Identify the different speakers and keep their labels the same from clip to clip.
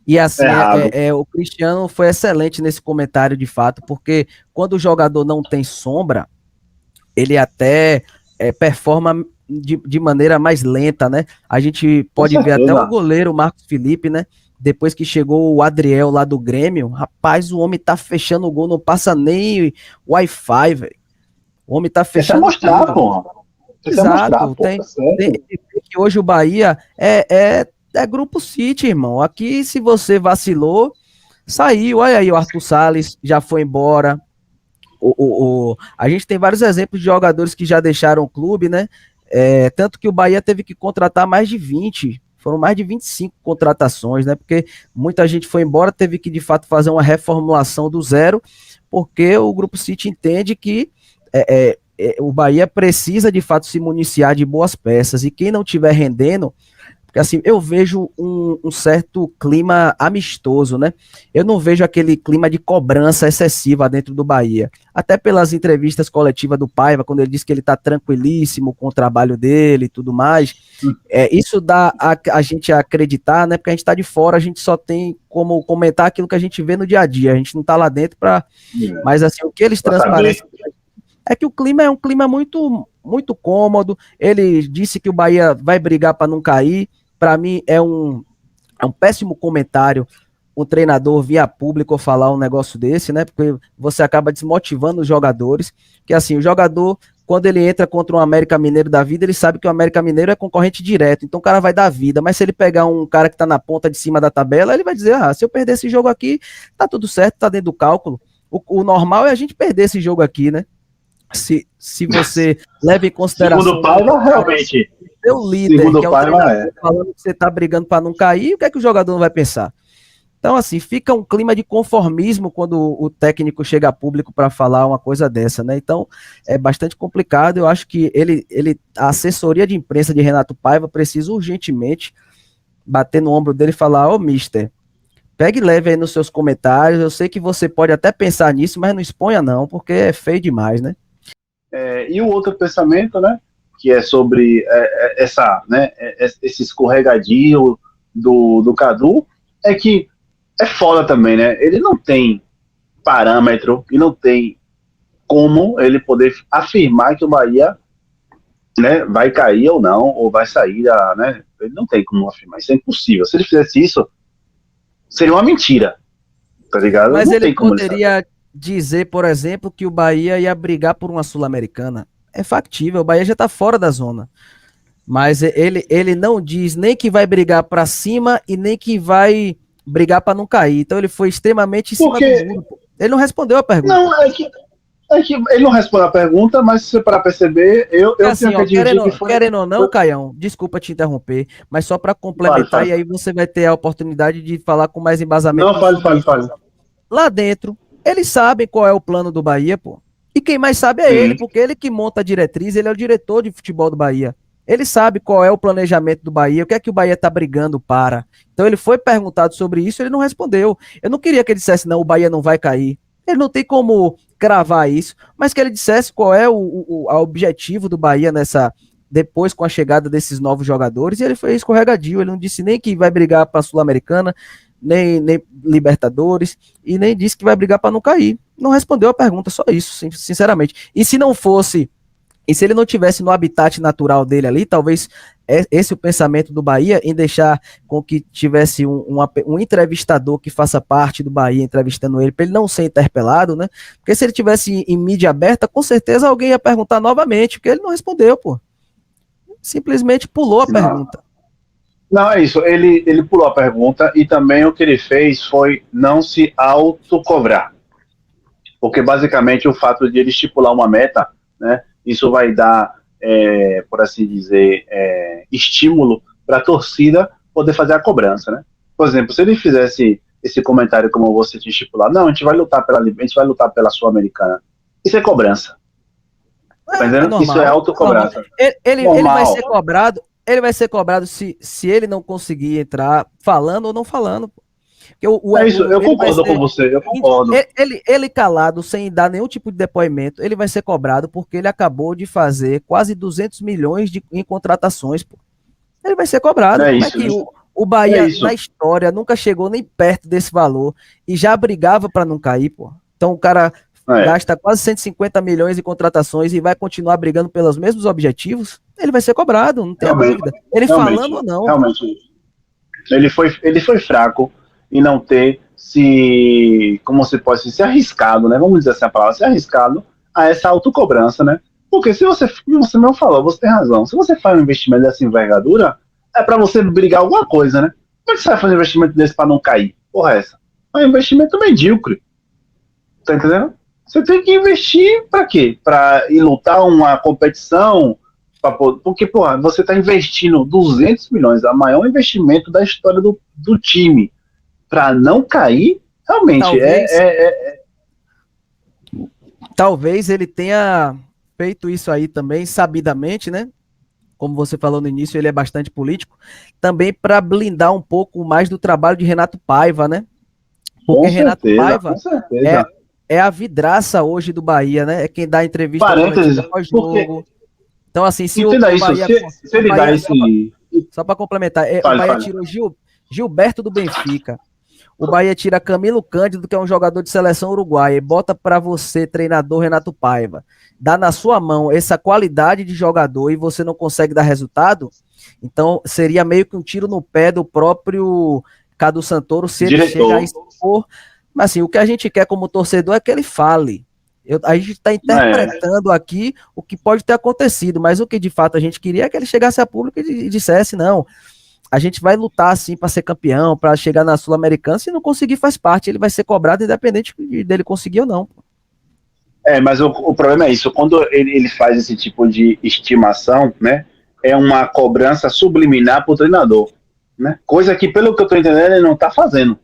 Speaker 1: E assim,
Speaker 2: Errado.
Speaker 1: o Cristiano foi excelente nesse comentário de fato, porque quando o jogador não tem sombra, ele até performa de maneira mais lenta, né? A gente
Speaker 2: Com
Speaker 1: pode ver até o
Speaker 2: certeza.
Speaker 1: goleiro Marcos Felipe, né? Depois que chegou o Adriel lá do Grêmio, rapaz, o homem tá fechando o gol, não passa nem Wi-Fi, velho. O homem tá
Speaker 2: Esse é
Speaker 1: fechando
Speaker 2: mostrar,
Speaker 1: tudo.
Speaker 2: porra. Esse é mostrar,
Speaker 1: Exato.
Speaker 2: pô, tá certo.
Speaker 1: Tem que hoje o Bahia é Grupo City, irmão. Aqui, se você vacilou, saiu. Olha aí, o Arthur Salles já foi embora. A gente tem vários exemplos de jogadores que já deixaram o clube, né? Tanto que o Bahia teve que contratar mais de 20, foram mais de 25 contratações, né? Porque muita gente foi embora, teve que de fato fazer uma reformulação do zero, porque o Grupo City entende que o Bahia precisa de fato se municiar de boas peças, e quem não estiver rendendo, porque assim, eu vejo um certo clima amistoso, né? Eu não vejo aquele clima de cobrança excessiva dentro do Bahia. Até pelas entrevistas coletivas do Paiva, quando ele diz que ele está tranquilíssimo com o trabalho dele e tudo mais. Isso dá a gente a acreditar, né? Porque a gente está de fora, a gente só tem como comentar aquilo que a gente vê no dia a dia. A gente não está lá dentro para. Mas assim, o que eles
Speaker 2: Pra saber.
Speaker 1: transparecem é que o clima é um clima muito, muito cômodo. Ele disse que o Bahia vai brigar para não cair. Para mim, é um péssimo comentário um treinador via público falar um negócio desse, né? Porque você acaba desmotivando os jogadores. Que assim, o jogador, quando ele entra contra um América Mineiro da vida, ele sabe que o América Mineiro é concorrente direto. Então o cara vai dar vida. Mas se ele pegar um cara que tá na ponta de cima da tabela, ele vai dizer: ah, se eu perder esse jogo aqui, tá tudo certo, tá dentro do cálculo. O normal é a gente perder esse jogo aqui, né? Se você leva em
Speaker 2: Segundo
Speaker 1: consideração
Speaker 2: o Paiva, realmente.
Speaker 1: o seu líder,
Speaker 2: Segundo
Speaker 1: que
Speaker 2: o
Speaker 1: é o
Speaker 2: Paiva,
Speaker 1: treinador,
Speaker 2: é.
Speaker 1: falando que você está brigando para não cair, o que é que o jogador não vai pensar? Então, assim, fica um clima de conformismo quando o técnico chega a público para falar uma coisa dessa, né? Então, é bastante complicado. Eu acho que a assessoria de imprensa de Renato Paiva precisa urgentemente bater no ombro dele e falar: ô, mister, pegue leve aí nos seus comentários. Eu sei que você pode até pensar nisso, mas não exponha não, porque é feio demais, né?
Speaker 2: E o outro pensamento, né, que é sobre esse escorregadio do Cadu, é que é foda também, né? Ele não tem parâmetro e não tem como ele poder afirmar que o Bahia, né, vai cair ou não, ou vai sair né? Ele não tem como afirmar, isso é impossível. Se ele fizesse isso, seria uma mentira, tá ligado?
Speaker 1: Mas
Speaker 2: Não
Speaker 1: ele
Speaker 2: tem como ele saber.
Speaker 1: poderia dizer, por exemplo, que o Bahia ia brigar por uma Sul-Americana. É factível, o Bahia já está fora da zona. Mas ele não diz nem que vai brigar para cima e nem que vai brigar para não cair. Então ele foi extremamente em cima do
Speaker 2: Porque,
Speaker 1: muro. Ele não respondeu a pergunta.
Speaker 2: não, é que ele não responde a pergunta, mas se você para perceber,
Speaker 1: É
Speaker 2: eu tenho
Speaker 1: assim,
Speaker 2: que
Speaker 1: ó,
Speaker 2: admitir que foi.
Speaker 1: querendo ou não, Caião, desculpa te interromper, mas só para
Speaker 2: Fale,
Speaker 1: complementar,
Speaker 2: fale.
Speaker 1: e aí você vai ter a oportunidade de falar com mais embasamento
Speaker 2: Não, fale,
Speaker 1: sobre
Speaker 2: fale,
Speaker 1: isso.
Speaker 2: fale.
Speaker 1: Lá dentro, eles sabem qual é o plano do Bahia, pô. E quem mais sabe é ele,
Speaker 2: Sim.
Speaker 1: porque ele que monta a diretriz, ele é o diretor de futebol do Bahia. Ele sabe qual é o planejamento do Bahia, o que é que o Bahia tá brigando para. Então ele foi perguntado sobre isso, ele não respondeu. Eu não queria que ele dissesse, não, o Bahia não vai cair. Ele não tem como cravar isso, mas que ele dissesse qual é o objetivo do Bahia depois com a chegada desses novos jogadores, e ele foi escorregadio, ele não disse nem que vai brigar para a Sul-Americana, nem Libertadores, e nem disse que vai brigar para não cair. Não respondeu a pergunta, só isso, sinceramente. E se não fosse, e se ele não tivesse no habitat natural dele ali, talvez esse o pensamento do Bahia, em deixar com que tivesse um entrevistador que faça parte do Bahia entrevistando ele, para ele não ser interpelado, né? Porque se ele tivesse em mídia aberta, com certeza alguém ia perguntar novamente, porque ele não respondeu, pô. Simplesmente pulou a
Speaker 2: Não,
Speaker 1: pergunta.
Speaker 2: não é isso. Ele pulou a pergunta e também o que ele fez foi não se autocobrar. Porque basicamente o fato de ele estipular uma meta, né, isso vai dar, por assim dizer, estímulo para a torcida poder fazer a cobrança, né? Por exemplo, se ele fizesse esse comentário como você tinha estipulado, não, a gente vai lutar pela Sul-Americana. Isso é cobrança, tá
Speaker 1: É
Speaker 2: entendendo? Isso é
Speaker 1: normal, normal.
Speaker 2: autocobrança.
Speaker 1: Ele vai
Speaker 2: Normal.
Speaker 1: ser cobrado, se ele não conseguir entrar falando ou não falando. Porque
Speaker 2: É isso, eu
Speaker 1: ele vai
Speaker 2: concordo com
Speaker 1: ser.
Speaker 2: você, eu concordo.
Speaker 1: Ele calado, sem dar nenhum tipo de depoimento, ele vai ser cobrado porque ele acabou de fazer quase 200 milhões em contratações. Pô. Ele vai ser cobrado.
Speaker 2: É
Speaker 1: Como é
Speaker 2: isso,
Speaker 1: que
Speaker 2: né?
Speaker 1: O Bahia, na história, nunca chegou nem perto desse valor e já brigava para não cair, pô. Então o cara gasta quase 150 milhões em contratações e vai continuar brigando pelos mesmos objetivos, ele vai ser cobrado, não tem dúvida. Ele falando ou não.
Speaker 2: Realmente. Ele foi fraco em não ter como se pode se arriscado, né? Vamos dizer assim a palavra, se arriscado a essa autocobrança, né? Porque se você mesmo falou, você tem razão. Se você faz um investimento dessa envergadura, é para você brigar alguma coisa, né? Como é que você vai fazer um investimento desse para não cair? Porra, essa. É um investimento medíocre. Tá entendendo? Você tem que investir para quê? Para ir lutar uma competição? Porque, porra, você está investindo 200 milhões, o maior investimento da história do time, para não cair, realmente
Speaker 1: Talvez ele tenha feito isso aí também, sabidamente, né? Como você falou no início, ele é bastante político, também para blindar um pouco mais do trabalho de Renato Paiva, né? Porque Renato Paiva é a vidraça hoje do Bahia, né? É quem dá entrevista pós-jogo. Então, assim, se
Speaker 2: o Bahia... Se ele dá esse...
Speaker 1: Só para complementar, o Bahia tirou Gilberto do Benfica. O Bahia tira Camilo Cândido, que é um jogador de seleção uruguaia, e bota para você, treinador Renato Paiva, dá na sua mão essa qualidade de jogador e você não consegue dar resultado, então seria meio que um tiro no pé do próprio Cadu Santoro se ele chega a expor. Mas assim, o que a gente quer como torcedor é que ele fale. A gente está interpretando aqui o que pode ter acontecido, mas o que de fato a gente queria é que ele chegasse a público e dissesse, não, a gente vai lutar assim para ser campeão, para chegar na Sul-Americana, se não conseguir faz parte, ele vai ser cobrado independente dele conseguir ou não.
Speaker 2: Mas o problema é isso, quando ele faz esse tipo de estimação, né, é uma cobrança subliminar para o treinador, né, coisa que pelo que eu estou entendendo ele não está fazendo,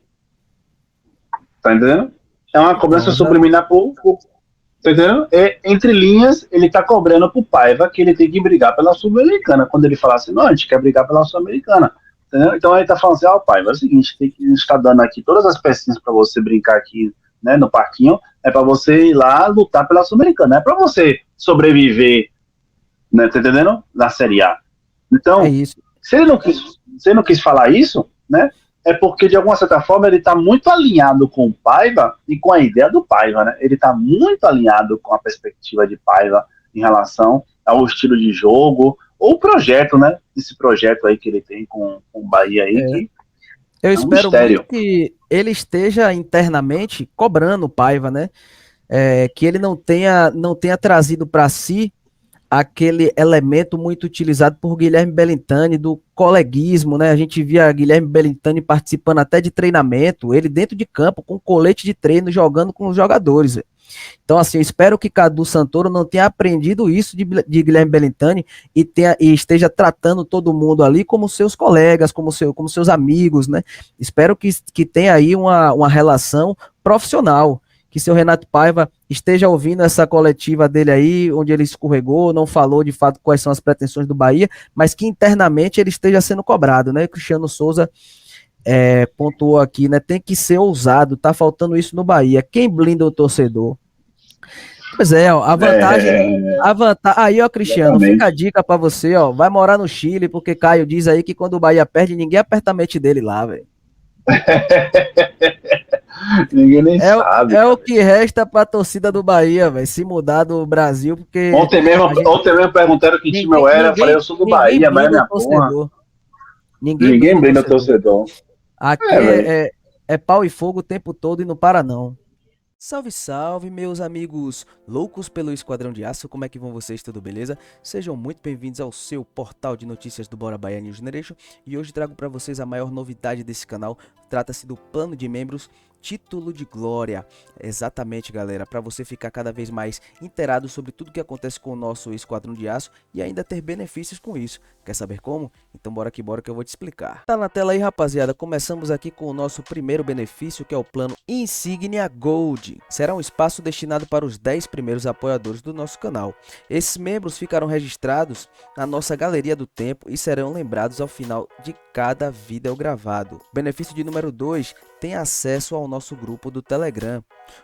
Speaker 2: tá entendendo? É uma cobrança subliminar tá entendendo? Entre linhas, ele tá cobrando pro Paiva que ele tem que brigar pela Sul-Americana. Quando ele falar assim, não, a gente quer brigar pela Sul-Americana. Entendeu? Então ele tá falando assim, Paiva, é o seguinte, a gente está dando aqui todas as pecinhas para você brincar aqui, né, no parquinho, é para você ir lá lutar pela Sul-Americana, é para você sobreviver, né, tá entendendo? Na Série A. Então, se ele não quis falar isso, né, é porque, de alguma certa forma, ele está muito alinhado com o Paiva e com a ideia do Paiva, né? Ele está muito alinhado com a perspectiva de Paiva em relação ao estilo de jogo, ou o projeto, né? Esse projeto aí que ele tem com o Bahia aí.
Speaker 1: Eu espero muito que ele esteja internamente cobrando o Paiva, né? Que ele não tenha trazido para si aquele elemento muito utilizado por Guilherme Belintani, do coleguismo, né? A gente via Guilherme Belintani participando até de treinamento, ele dentro de campo, com colete de treino, jogando com os jogadores. Então, assim, eu espero que Cadu Santoro não tenha aprendido isso de Guilherme Belintani e esteja tratando todo mundo ali como seus colegas, como seus amigos, né? Espero que tenha aí uma relação profissional, que seu Renato Paiva esteja ouvindo essa coletiva dele aí, onde ele escorregou, não falou de fato quais são as pretensões do Bahia, mas que internamente ele esteja sendo cobrado, né? Cristiano Souza pontuou aqui, né? Tem que ser ousado, tá faltando isso no Bahia. Quem blinda o torcedor? Pois é, ó, a vantagem. Aí, ó, Cristiano, fica a dica pra você, ó. Vai morar no Chile, porque Caio diz aí que quando o Bahia perde, ninguém aperta a mente dele lá, velho.
Speaker 2: Ninguém nem sabe.
Speaker 1: O que resta pra torcida do Bahia, velho, se mudar do Brasil, porque...
Speaker 2: Ontem mesmo perguntaram que time eu era, eu falei, eu sou do Bahia, mas é minha porra. Ninguém brinda torcedor.
Speaker 1: Aqui é pau e fogo o tempo todo e não para não. Salve, salve, meus amigos loucos pelo Esquadrão de Aço, como é que vão vocês, tudo beleza? Sejam muito bem-vindos ao seu portal de notícias do Bora Bahia News Generation e hoje trago para vocês a maior novidade desse canal, trata-se do plano de membros Título de Glória. Exatamente, galera, para você ficar cada vez mais inteirado sobre tudo que acontece com o nosso Esquadrão de Aço e ainda ter benefícios com isso. Quer saber como? Então bora que eu vou te explicar. Tá na tela aí, rapaziada, começamos aqui com o nosso primeiro benefício, que é o plano Insígnia Gold. Será um espaço destinado para os 10 primeiros apoiadores do nosso canal. Esses membros ficarão registrados na nossa galeria do tempo e serão lembrados ao final de cada vídeo gravado. Benefício de número 2, tem acesso ao nosso grupo do Telegram.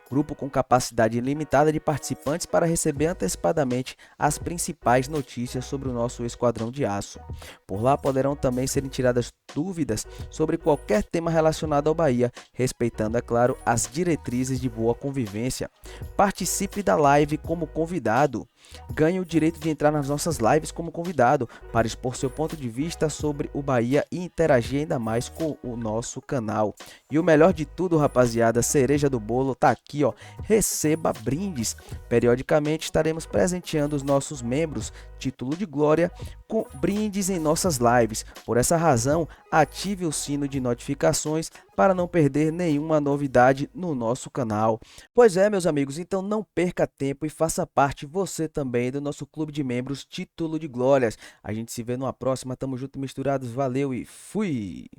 Speaker 1: Grupo com capacidade ilimitada de participantes para receber antecipadamente as principais notícias sobre o nosso Esquadrão de Aço. Por lá poderão também serem tiradas dúvidas sobre qualquer tema relacionado ao Bahia, respeitando, é claro, as diretrizes de boa convivência. Participe da live como convidado. Ganhe o direito de entrar nas nossas lives como convidado para expor seu ponto de vista sobre o Bahia e interagir ainda mais com o nosso canal. E o melhor de tudo, rapaziada, a cereja do bolo tá aqui, ó. Receba brindes. Periodicamente estaremos presenteando os nossos membros, título de glória, com brindes em nossas lives. Por essa razão, ative o sino de notificações para não perder nenhuma novidade no nosso canal. Pois é, meus amigos, então não perca tempo e faça parte você também do nosso clube de membros Título de Glórias. A gente se vê numa próxima, tamo junto e misturados, valeu e fui!